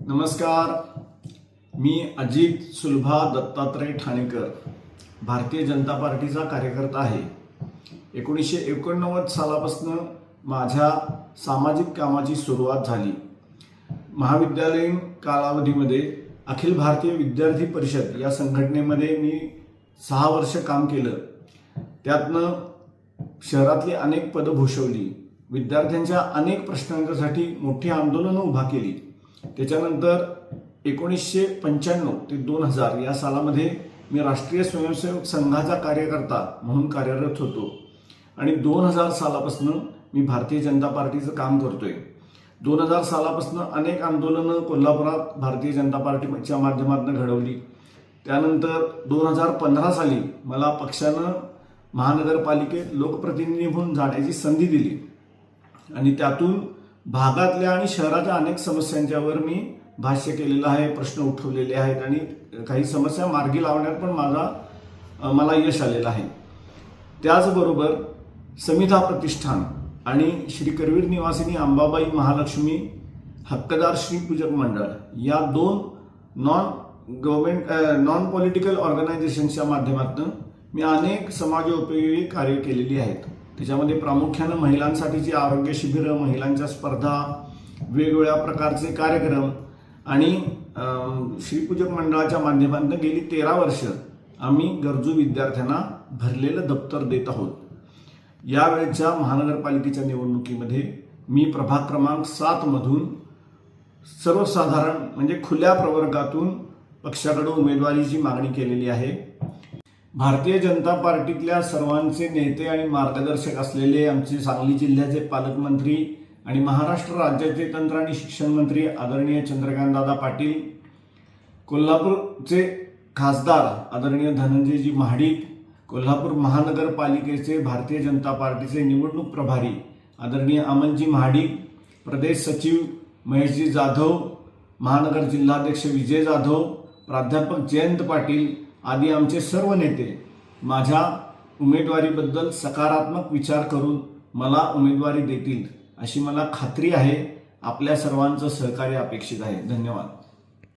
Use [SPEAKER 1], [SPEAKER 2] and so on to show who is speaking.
[SPEAKER 1] नमस्कार, मी अजित सुलभा दत्तात्रय ठाणेकर, भारतीय जनता पार्टीचा कार्यकर्ता आहे। 1989 सालापासून माझ्या सामाजिक कामाची सुरुवात झाली। महाविद्यालयीन कालावधीमध्ये अखिल भारतीय विद्यार्थी परिषद या संघटनेमध्ये मी 6 वर्ष काम केलं। त्यातनं शहरातली अनेक पदं भूषवली, विद्यार्थ्यांच्या अनेक प्रश्नांसाठी मोठी आंदोलनं उभा केली। त्याच्यानंतर 1995 ते 2000 या सालामध्ये मी राष्ट्रीय स्वयंसेवक संघाचा कार्यकर्ता म्हणून कार्यरत होतो आणि 2000 सालापासून मी भारतीय जनता पार्टीचं काम करतोय। 2000 सालापासून अनेक आंदोलनं कोल्हापुरात भारतीय जनता पार्टीच्या माध्यमातून घडवली। त्यानंतर 2015 साली मला पक्षानं महानगरपालिकेत लोकप्रतिनिधी म्हणून जाण्याची संधी दिली आणि त्यातून भागातल्या आणि शहराच्या अनेक समस्यांच्यावर मी भाष्य केलेलं आहे, प्रश्न उठवलेले आहेत आणि काही समस्या मार्गी लावण्यात पण मला यश आलेलं आहे। त्याचबरोबर समिधा प्रतिष्ठान आणि श्री करवीर निवासिनी अंबाबाई महालक्ष्मी हक्कदार श्रीपूजक मंडळ या 2 नॉन पॉलिटिकल ऑर्गनायझेशनच्या माध्यमातून मी अनेक समाजोपयोगी कार्य केलेली आहेत। त्याच्यामध्ये प्रामुख्याने महिलांसाठीची आरोग्य शिबिरं, महिलांच्या स्पर्धा, वेगवेगळ्या प्रकारचे कार्यक्रम आणि श्रीपूजक मंडळाच्या माध्यमातून गेली 13 वर्ष आम्ही गरजू विद्यार्थ्यांना भरलेलं दप्तर देत आहोत। यावेळच्या महानगरपालिकेच्या निवडणुकीमध्ये मी प्रभाग क्रमांक 7 मधून सर्वसाधारण म्हणजे खुल्या प्रवर्गातून पक्षाकडे उमेदवारीची मागणी केलेली आहे। भारतीय जनता पार्टीतल्या सर्वांचे नेते आणि मार्गदर्शक असलेले आमचे सांगली जिल्ह्याचे पालकमंत्री आणि महाराष्ट्र राज्याचे तंत्र आणि शिक्षण मंत्री आदरणीय चंद्रकांतदादा पाटील, कोल्हापूरचे खासदार आदरणीय धनंजयजी महाडिक, कोल्हापूर महानगरपालिकेचे भारतीय जनता पार्टीचे निवडणूक प्रभारी आदरणीय अमनजी महाडिक, प्रदेश सचिव महेशजी जाधव, महानगर जिल्हाध्यक्ष विजय जाधव, प्राध्यापक जयंत पाटील आदी आमचे सर्व नेते माझ्या उमेदवारीबद्दल सकारात्मक विचार करून मला उमेदवारी देतील अशी मला खात्री आहे। आपल्या सर्वांचं सहकार्य अपेक्षित आहे। धन्यवाद।